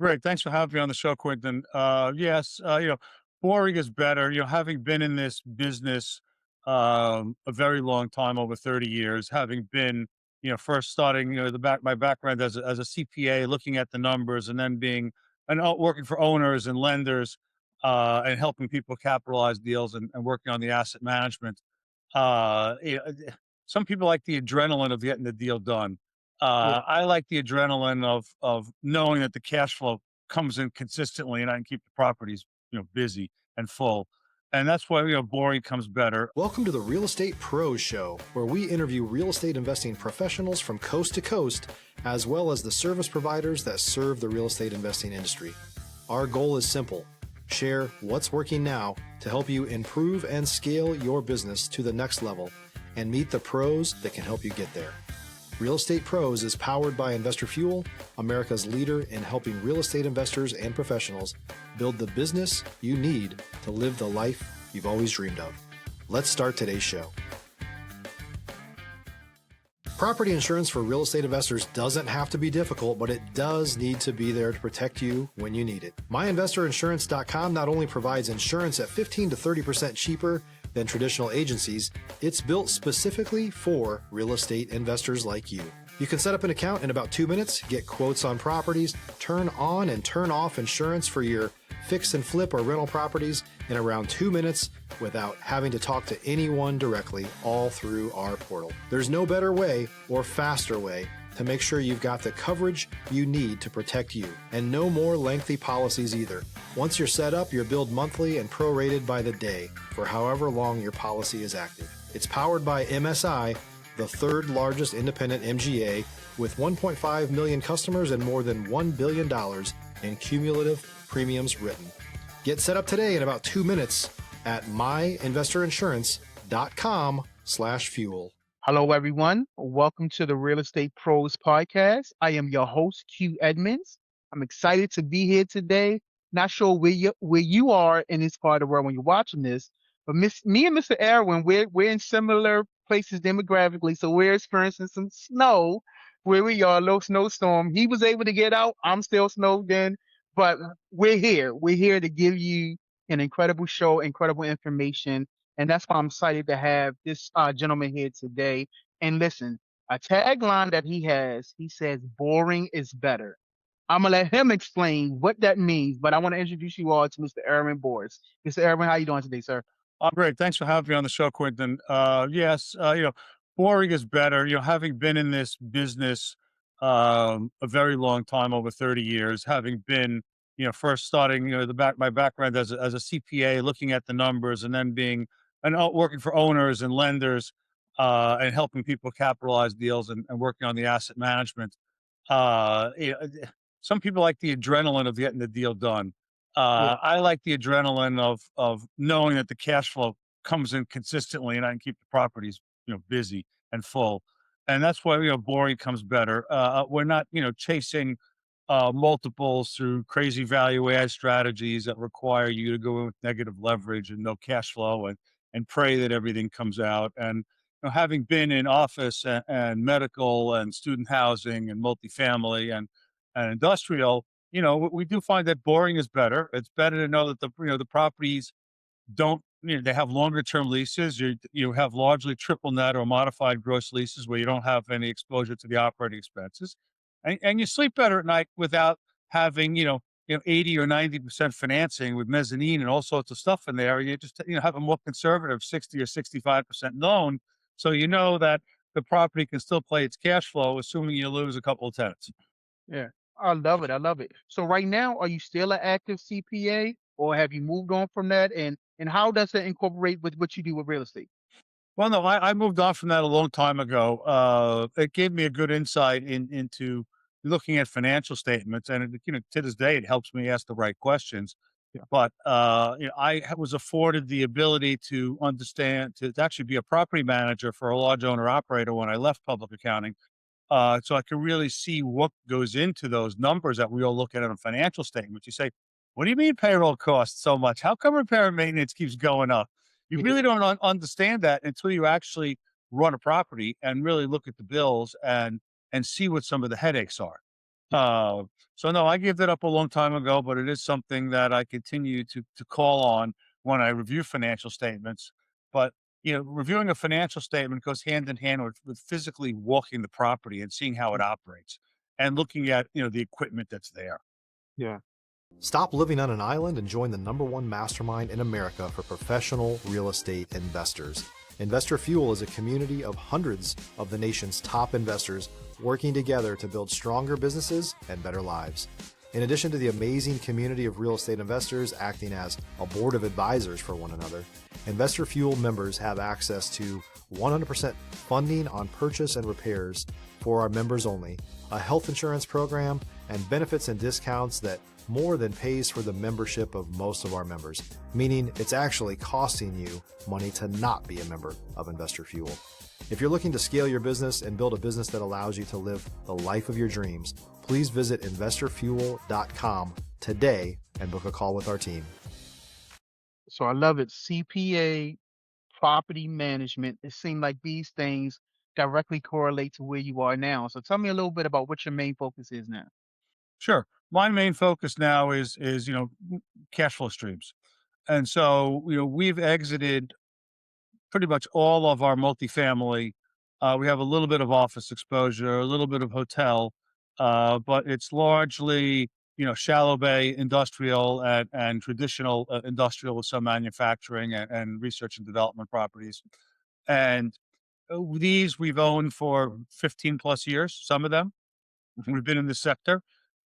Great. Thanks for having me on the show, Quentin. Yes, boring is better. Having been in this business a very long time, over 30 years, having been, first starting, my background as a CPA, looking at the numbers, and then being working for owners and lenders, and helping people capitalize deals and working on the asset management. Uh, you know, some people like the adrenaline of getting the deal done. Yeah. I like the adrenaline of knowing that the cash flow comes in consistently and I can keep the properties, busy and full. And that's why, boring comes better. Welcome to the Real Estate Pros Show, where we interview real estate investing professionals from coast to coast, as well as the service providers that serve the real estate investing industry. Our goal is simple: share what's working now to help you improve and scale your business to the next level and meet the pros that can help you get there. Real Estate Pros is powered by Investor Fuel, America's leader in helping real estate investors and professionals build the business you need to live the life you've always dreamed of. Let's start today's show. Property insurance for real estate investors doesn't have to be difficult, but it does need to be there to protect you when you need it. MyInvestorInsurance.com not only provides insurance at 15 to 30% cheaper than traditional agencies, it's built specifically for real estate investors like you. You can set up an account in about 2 minutes, get quotes on properties, turn on and turn off insurance for your fix and flip or rental properties in around 2 minutes without having to talk to anyone directly, all through our portal. There's no better way or faster way to make sure you've got the coverage you need to protect you, and no more lengthy policies either. Once you're set up, you're billed monthly and prorated by the day for however long your policy is active. It's powered by MSI, the third largest independent MGA, with 1.5 million customers and more than $1 billion in cumulative premiums written. Get set up today in about 2 minutes at myinvestorinsurance.com/fuel. Hello, everyone. Welcome to the Real Estate Pros Podcast. I am your host, Q Edmonds. I'm excited to be here today. Not sure where you are in this part of the world when you're watching this, but me and Mr. Irwin, we're in similar places demographically, so we're experiencing some snow where we are, a little snowstorm. He was able to get out. I'm still snowed in, but we're here. We're here to give you an incredible show, incredible information, and that's why I'm excited to have this gentleman here today. And listen, a tagline that he has, he says, boring is better. I'm going to let him explain what that means, but I want to introduce you all to Mr. Irwin Boris. Mr. Irwin, how you doing today, sir? Great. Thanks for having me on the show, Quentin. Yes, boring is better. Having been in this business a very long time, over 30 years, having been, first starting, my background as a CPA, looking at the numbers, and then being working for owners and lenders, and helping people capitalize deals and working on the asset management. Uh, you know, some people like the adrenaline of getting the deal done. Yeah. I like the adrenaline of knowing that the cash flow comes in consistently and I can keep the properties, busy and full. And that's why, boring comes better. We're not, chasing multiples through crazy value add strategies that require you to go in with negative leverage and no cash flow and pray that everything comes out. And having been in office and medical and student housing and multifamily and industrial, we do find that boring is better. It's better to know that the properties don't, they have longer term leases. You have largely triple net or modified gross leases where you don't have any exposure to the operating expenses, and you sleep better at night without having 80 or 90% financing with mezzanine and all sorts of stuff in there. You just have a more conservative 60 or 65% loan, so you know that the property can still play its cash flow, assuming you lose a couple of tenants. Yeah. I love it. I love it. So right now, are you still an active CPA or have you moved on from that? And how does that incorporate with what you do with real estate? Well, no, I moved on from that a long time ago. It gave me a good insight into looking at financial statements, and to this day, it helps me ask the right questions. Yeah. But was afforded the ability to understand to actually be a property manager for a large owner operator when I left public accounting. So I can really see what goes into those numbers that we all look at on a financial statement. You say, "What do you mean payroll costs so much? How come repair and maintenance keeps going up?" You Yeah. really don't understand that until you actually run a property and really look at the bills and see what some of the headaches are. Uh, so no, I gave that up a long time ago, but it is something that I continue to call on when I review financial statements. But reviewing a financial statement goes hand in hand with physically walking the property and seeing how it operates and looking at the equipment that's there. Yeah. Stop living on an island and join the #1 mastermind in America for professional real estate investors. Investor Fuel is a community of hundreds of the nation's top investors working together to build stronger businesses and better lives. In addition to the amazing community of real estate investors acting as a board of advisors for one another, Investor Fuel members have access to 100% funding on purchase and repairs for our members only, a health insurance program, and benefits and discounts that more than pays for the membership of most of our members, meaning it's actually costing you money to not be a member of Investor Fuel. If you're looking to scale your business and build a business that allows you to live the life of your dreams, please visit investorfuel.com today and book a call with our team. So I love it. CPA, property management. It seemed like these things directly correlate to where you are now. So tell me a little bit about what your main focus is now. Sure. My main focus now is cash flow streams. And so, we've exited pretty much all of our multifamily. We have a little bit of office exposure, a little bit of hotel, but it's largely, shallow bay industrial and traditional industrial with some manufacturing and research and development properties. And these we've owned for 15 plus years, some of them. We've been in the sector.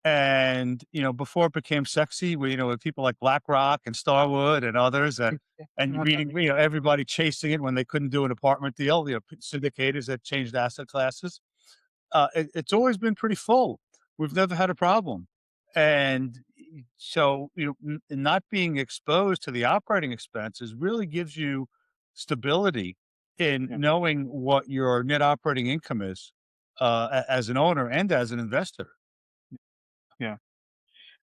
And, before it became sexy, with people like BlackRock and Starwood and others, and I love reading, it. everybody chasing it when they couldn't do an apartment deal, syndicators that changed asset classes. It's always been pretty full. We've never had a problem. And so, not being exposed to the operating expenses really gives you stability in Yeah. knowing what your net operating income is as an owner and as an investor. Yeah.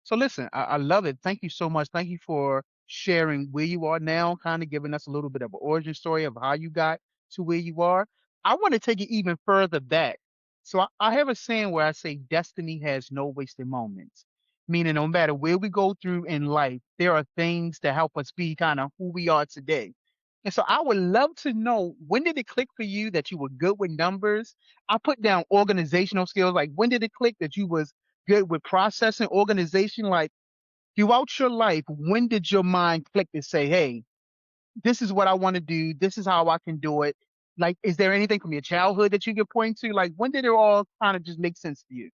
So listen, I love it. Thank you so much. Thank you for sharing where you are now, kind of giving us a little bit of an origin story of how you got to where you are. I want to take it even further back. So I have a saying where I say destiny has no wasted moments, meaning no matter where we go through in life, there are things that help us be kind of who we are today. And so I would love to know, when did it click for you that you were good with numbers? I put down organizational skills. Like, when did it click that you was good with processing, organization? Like, throughout your life, when did your mind click to say, hey, this is what I want to do, this is how I can do it? Like, is there anything from your childhood that you could point to? Like, when did it all kind of just make sense to you?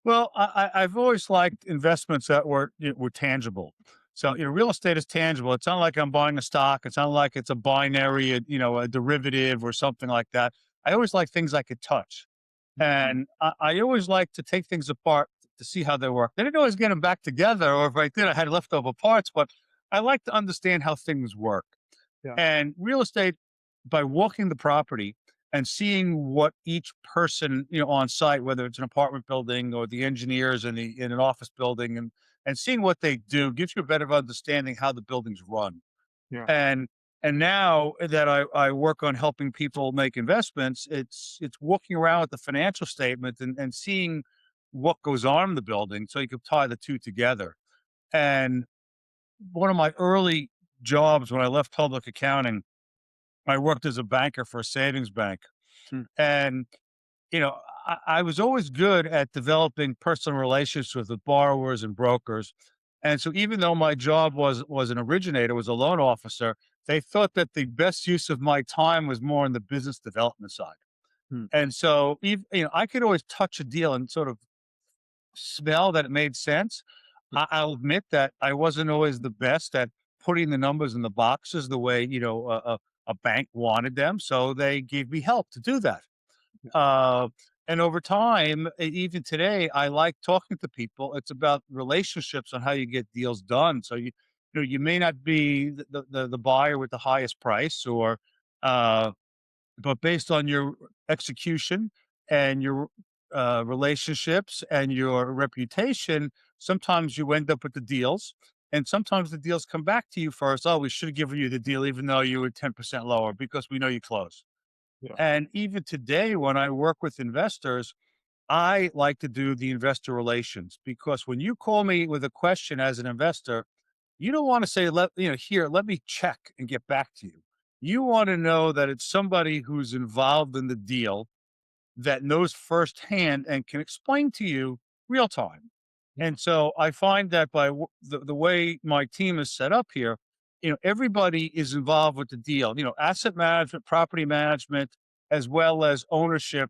Well, I've always liked investments that were tangible. So, real estate is tangible. It's not like I'm buying a stock. It's not like it's a binary, a derivative or something like that. I always like things I could touch. Mhm. And I always like to take things apart to see how they work. They didn't always get them back together, or if I did, I had leftover parts, but I like to understand how things work. Yeah, And real estate, by walking the property and seeing what each person, on site, whether it's an apartment building or the engineers in an office building, and seeing what they do gives you a better understanding how the buildings run. yeah, And now that I work on helping people make investments, it's walking around with the financial statement and seeing what goes on in the building so you can tie the two together. And one of my early jobs when I left public accounting, I worked as a banker for a savings bank. mm, And, I was always good at developing personal relationships with the borrowers and brokers. And so even though my job was an originator, was a loan officer, they thought that the best use of my time was more on the business development side. mm, And so I could always touch a deal and sort of smell that it made sense. I'll admit that I wasn't always the best at putting the numbers in the boxes the way, a bank wanted them. So they gave me help to do that. yeah, Uh, and over time, even today, I like talking to people. It's about relationships on how you get deals done. So you may not be the buyer with the highest price, or uh, but based on your execution and your relationships and your reputation, sometimes you end up with the deals. And sometimes the deals come back to you first. Oh, we should have given you the deal, even though you were 10% lower, because we know you close. yeah, And even today, when I work with investors, I like to do the investor relations because when you call me with a question as an investor, you don't want to say, here, let me check and get back to you. You want to know that it's somebody who's involved in the deal that knows firsthand and can explain to you real time. Yeah. And so I find that by the way my team is set up here, everybody is involved with the deal, asset management, property management, as well as ownership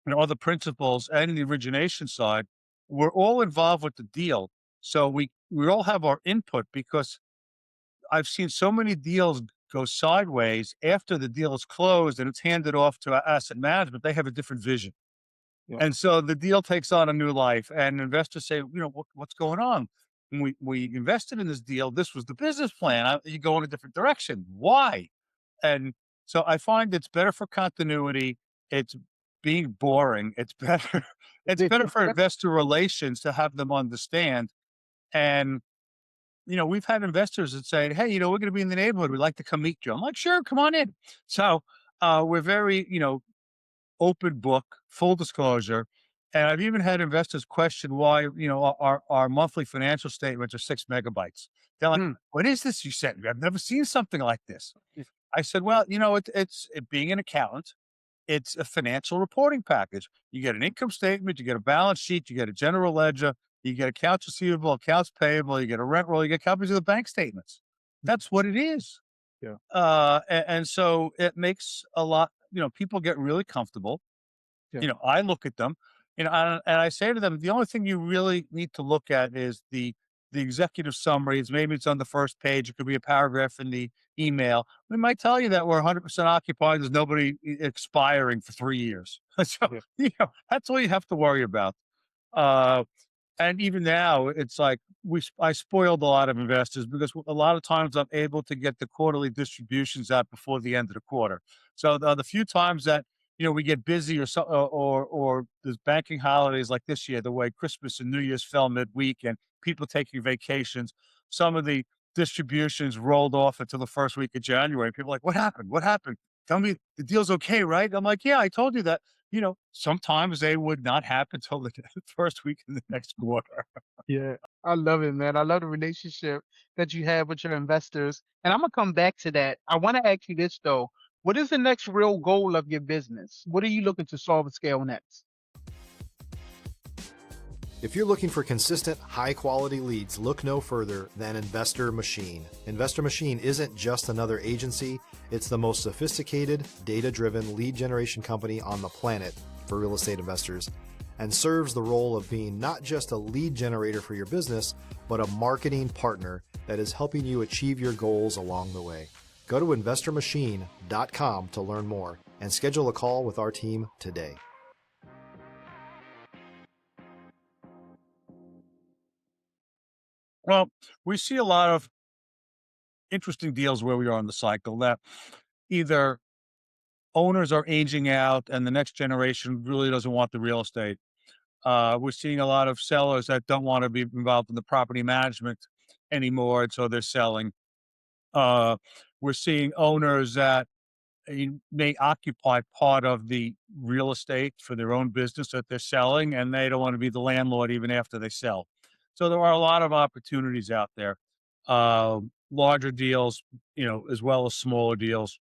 and other principals and the origination side. We're all involved with the deal. So we all have our input because I've seen so many deals go sideways after the deal is closed and it's handed off to asset management. They have a different vision. Yeah. And so the deal takes on a new life, and investors say, what's going on? And we invested in this deal. This was the business plan. You go in a different direction. Why? And so I find it's better for continuity. It's being boring. It's better. It's better for investor relations to have them understand. And we've had investors that say, "Hey, we're going to be in the neighborhood. We'd like to come meet you." I'm like, "Sure, come on in." So we're very, open book, full disclosure. And I've even had investors question why, our monthly financial statements are 6 megabytes. They're like, Hmm. "What is this you sent me? I've never seen something like this." I said, "Well, being an accountant, it's a financial reporting package. You get an income statement, you get a balance sheet, you get a general ledger, you get accounts receivable, accounts payable, you get a rent roll, you get copies of the bank statements. That's what it is." Yeah. And so it makes a lot, people get really comfortable. Yeah. I look at them, and I say to them, the only thing you really need to look at is the executive summaries. Maybe it's on the first page. It could be a paragraph in the email. We might tell you that we're 100% occupied. There's nobody expiring for 3 years. So, Yeah. that's all you have to worry about. Uh, and even now, it's like I spoiled a lot of investors because a lot of times I'm able to get the quarterly distributions out before the end of the quarter. So the few times that we get busy or there's banking holidays like this year, the way Christmas and New Year's fell midweek and people taking vacations, some of the distributions rolled off until the first week of January. People are like, "What happened? What happened? Tell me the deal's okay, right?" I'm like, "Yeah, I told you that." Sometimes they would not happen until the first week in the next quarter. Yeah. I love it, man. I love the relationship that you have with your investors. And I'm gonna come back to that. I want to ask you this though. What is the next real goal of your business? What are you looking to solve and scale next? If you're looking for consistent, high quality leads, look no further than Investor Machine. Investor Machine isn't just another agency, it's the most sophisticated, data driven lead generation company on the planet for real estate investors, and serves the role of being not just a lead generator for your business, but a marketing partner that is helping you achieve your goals along the way. Go to investormachine.com to learn more and schedule a call with our team today. Well, we see a lot of interesting deals where we are in the cycle that either owners are aging out and the next generation really doesn't want the real estate. We're seeing a lot of sellers that don't want to be involved in the property management anymore, and so they're selling. Uh, we're seeing owners that may occupy part of the real estate for their own business that they're selling, and they don't want to be the landlord even after they sell. So there are a lot of opportunities out there, larger deals, as well as smaller deals.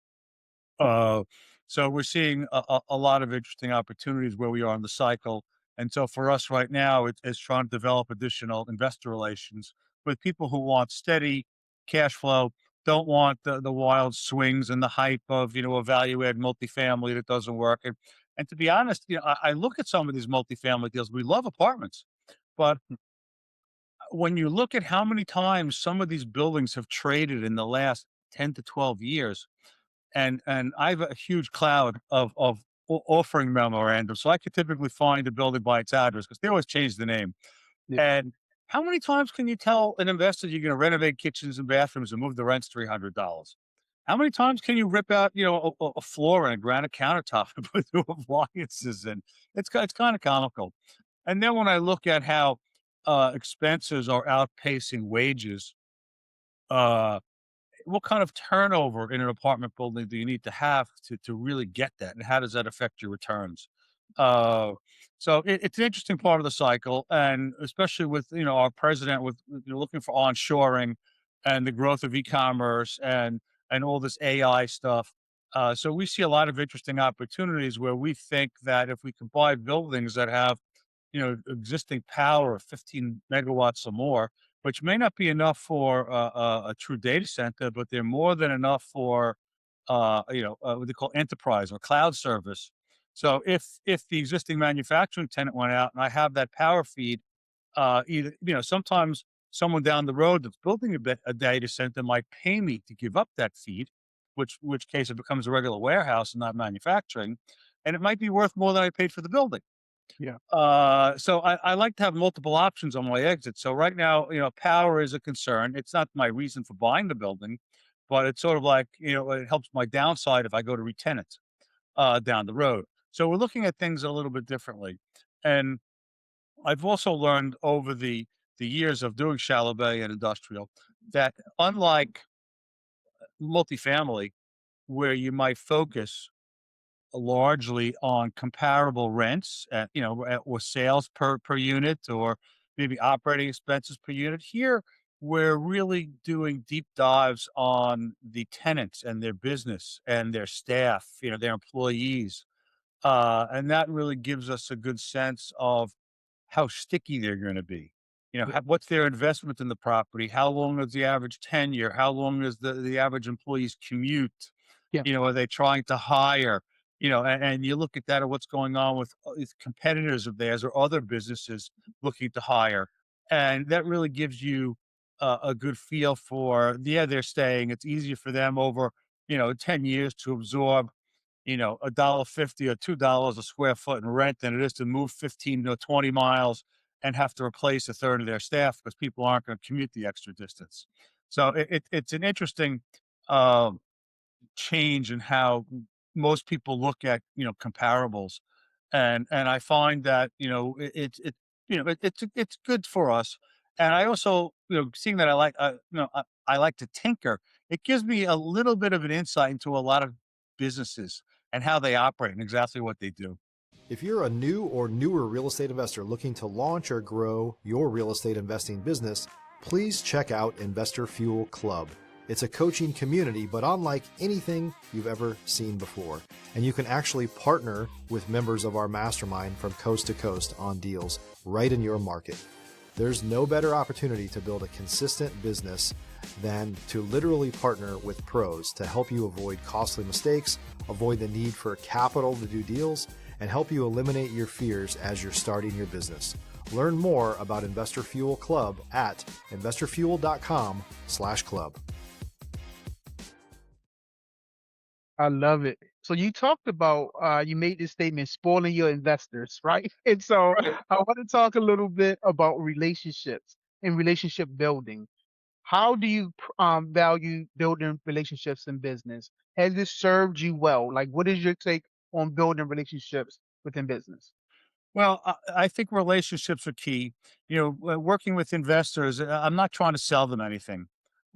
Uh, so we're seeing a lot of interesting opportunities where we are in the cycle. And so for us right now, it's trying to develop additional investor relations with people who want steady cash flow, don't want the wild swings and the hype of, a value add multifamily that doesn't work. And to be honest, I look at some of these multifamily deals. We love apartments, but when you look at how many times some of these buildings have traded in the last 10 to 12 years, and I have a huge cloud of offering memorandums, so I could typically find a building by its address because they always change the name. Yeah. And how many times can you tell an investor you're going to renovate kitchens and bathrooms and move the rents $300? How many times can you rip out, a floor and a granite countertop and put new appliances in? It's kind of comical. And then when I look at how expenses are outpacing wages, uh, what kind of turnover in an apartment building do you need to have to really get that? And how does that affect your returns? Uh, so it's an interesting part of the cycle, and especially with our president with looking for onshoring and the growth of e-commerce and all this AI stuff. So we see a lot of interesting opportunities where we think that if we can buy buildings that have existing power of 15 megawatts or more, which may not be enough for a true data center, but they're more than enough for what they call enterprise or cloud service. So if the existing manufacturing tenant went out and I have that power feed, either sometimes someone down the road that's building a data center might pay me to give up that feed, which case it becomes a regular warehouse and not manufacturing, and it might be worth more than I paid for the building. Yeah. So I like to have multiple options on my exit. So right now, power is a concern. It's not my reason for buying the building, but it's sort of like, it helps my downside if I go to retenant down the road. So we're looking at things a little bit differently. And I've also learned over the years of doing shallow bay and industrial that unlike multifamily, where you might focus largely on comparable rents at, or sales per unit or maybe operating expenses per unit. Here, we're really doing deep dives on the tenants and their business and their staff, their employees. And that really gives us a good sense of how sticky they're going to be. Yeah. What's their investment in the property? How long is the average tenure? How long is the average employee's commute? Yeah. Are they trying to hire? And you look at that or what's going on with competitors of theirs or other businesses looking to hire. And that really gives you a good feel for, yeah, they're staying. It's easier for them over, 10 years to absorb, $1.50 or $2 a square foot in rent than it is to move 15 to 20 miles and have to replace a third of their staff because people aren't going to commute the extra distance. So it's an interesting um, change in how most people look at comparables, and I find that it's good for us. And I also seeing that I like to tinker. It gives me a little bit of an insight into a lot of businesses and how they operate and exactly what they do. If you're a new or newer real estate investor looking to launch or grow your real estate investing business, please check out Investor Fuel Club. It's a coaching community, but unlike anything you've ever seen before. And you can actually partner with members of our mastermind from coast to coast on deals right in your market. There's no better opportunity to build a consistent business than to literally partner with pros to help you avoid costly mistakes, avoid the need for capital to do deals, and help you eliminate your fears as you're starting your business. Learn more about Investor Fuel Club at investorfuel.com/club. I love it. So you talked about you made this statement spoiling your investors, right? And so I want to talk a little bit about relationships and relationship building. How do you value building relationships in business? Has this served you well? Like, what is your take on building relationships within business? Well, I think relationships are key. Working with investors, I'm not trying to sell them anything.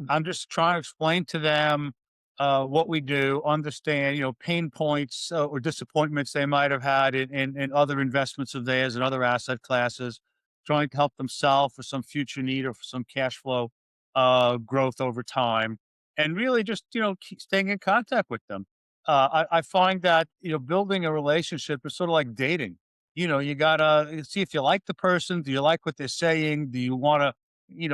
Mm. I'm just trying to explain to them what we do, understand, pain points or disappointments they might have had in other investments of theirs and other asset classes, trying to help them solve for some future need or for some cash flow growth over time, and really just keep staying in contact with them. I find that building a relationship is sort of like dating. You gotta see if you like the person. Do you like what they're saying? Do you want to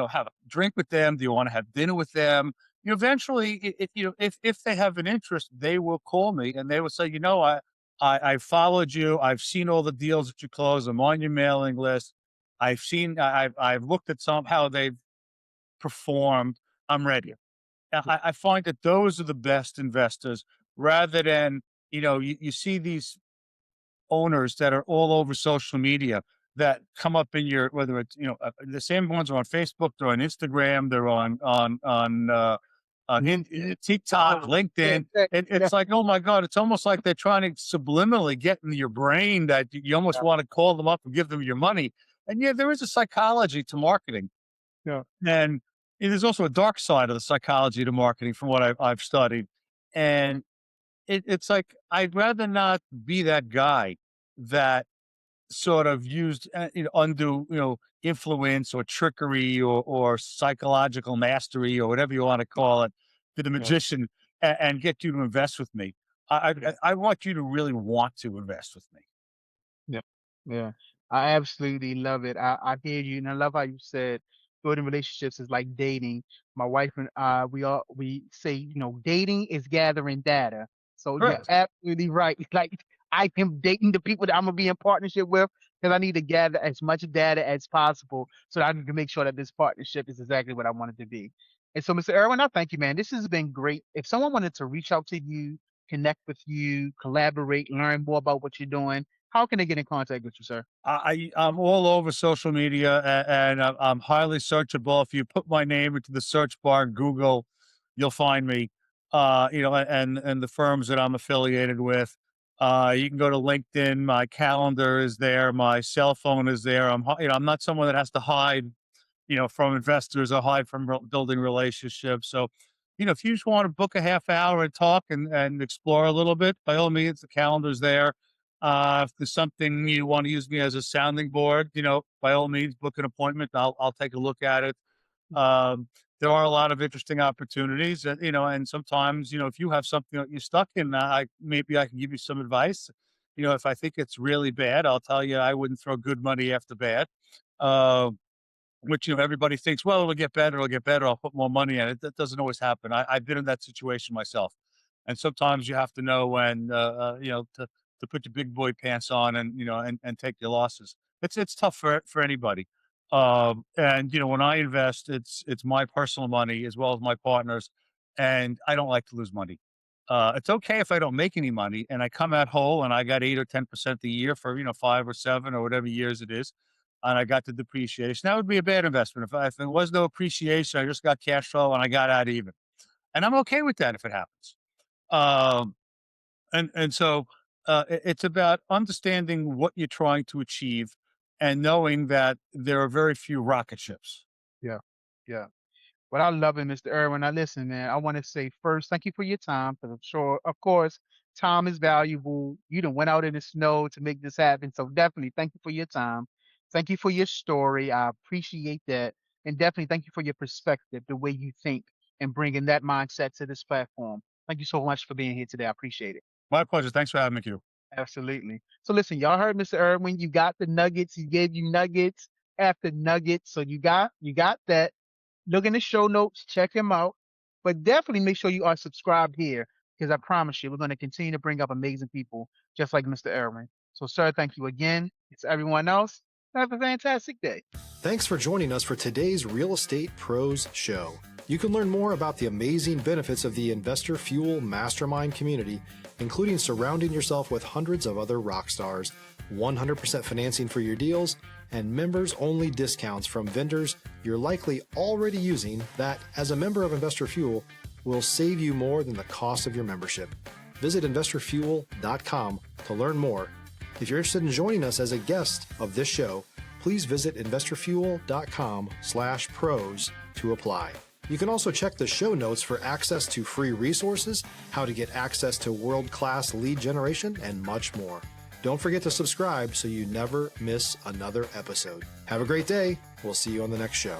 have a drink with them? Do you want to have dinner with them? Eventually, if they have an interest, they will call me and they will say, I followed you. I've seen all the deals that you close. I'm on your mailing list. I've looked at some how they've performed. I'm ready. I find that those are the best investors rather than, you see these owners that are all over social media that come up in your whether it's the same ones are on Facebook, they're on Instagram, they're TikTok, Yeah, LinkedIn. yeah, yeah, It's like, oh my God, it's almost like they're trying to subliminally get into your brain that you almost yeah, want to call them up and give them your money. And yeah, there is a psychology to marketing, yeah. and there's also a dark side of the psychology to marketing from what I've studied. And it's like I'd rather not be that guy. that sort of used, undue, influence or trickery or psychological mastery or whatever you want to call it to the Yeah. magician and get you to invest with me. I want you to really want to invest with me. Yeah, yeah. I absolutely love it. I hear you, and I love how you said building relationships is like dating. My wife and I, we say, dating is gathering data. So you're Correct. absolutely right. Like I am dating the people that I'm gonna be in partnership with because I need to gather as much data as possible so that I can make sure that this partnership is exactly what I want it to be. And so, Mr. Irwin, I thank you, man. This has been great. If someone wanted to reach out to you, connect with you, collaborate, learn more about what you're doing, how can they get in contact with you, sir? I'm all over social media and I'm highly searchable. If you put my name into the search bar in Google, you'll find me. And the firms that I'm affiliated with. You can go to LinkedIn. My calendar is there. My cell phone is there. I'm not someone that has to hide, from investors or hide from building relationships. So, if you just want to book a half hour and talk and explore a little bit, by all means, the calendar's there. If there's something you want to use me as a sounding board, by all means, book an appointment. I'll take a look at it. Um, there are a lot of interesting opportunities, and sometimes, if you have something that you're stuck in, maybe I can give you some advice. If I think it's really bad, I'll tell you I wouldn't throw good money after bad. Uh, which, everybody thinks, well, it'll get better. I'll put more money in it. That doesn't always happen. I've been in that situation myself. And sometimes you have to know when, to put your big boy pants on and, and take your losses. It's tough for anybody. And, when I invest, it's my personal money as well as my partners. And I don't like to lose money. It's okay if I don't make any money and I come out whole and I got 8 or 10% a year for, 5 or 7 or whatever years it is and I got the depreciation. That would be a bad investment. If there was no appreciation, I just got cash flow and I got out even. And I'm okay with that if it happens. Um, and so it's about understanding what you're trying to achieve and knowing that there are very few rocket ships. Yeah, yeah. What I love it, Mr. Irwin. Now, listen, man, I want to say first, thank you for your time, because I'm sure, of course, time is valuable. You done went out in the snow to make this happen. So definitely thank you for your time. Thank you for your story. I appreciate that. And definitely thank you for your perspective, the way you think, and bringing that mindset to this platform. Thank you so much for being here today. I appreciate it. My pleasure. Thanks for having me, Q. Absolutely. So listen, y'all heard Mr. Irwin. You got the nuggets. He gave you nuggets after nuggets. So you got that. Look in the show notes, check him out. But definitely make sure you are subscribed here because I promise you, we're going to continue to bring up amazing people just like Mr. Irwin. So, sir, thank you again. It's everyone else. Have a fantastic day. Thanks for joining us for today's Real Estate Pros Show. You can learn more about the amazing benefits of the Investor Fuel Mastermind community, including surrounding yourself with hundreds of other rock stars, 100% financing for your deals, and members-only discounts from vendors you're likely already using that, as a member of Investor Fuel, will save you more than the cost of your membership. Visit investorfuel.com to learn more. If you're interested in joining us as a guest of this show, please visit investorfuel.com/pros to apply. You can also check the show notes for access to free resources, how to get access to world-class lead generation, and much more. Don't forget to subscribe so you never miss another episode. Have a great day. We'll see you on the next show.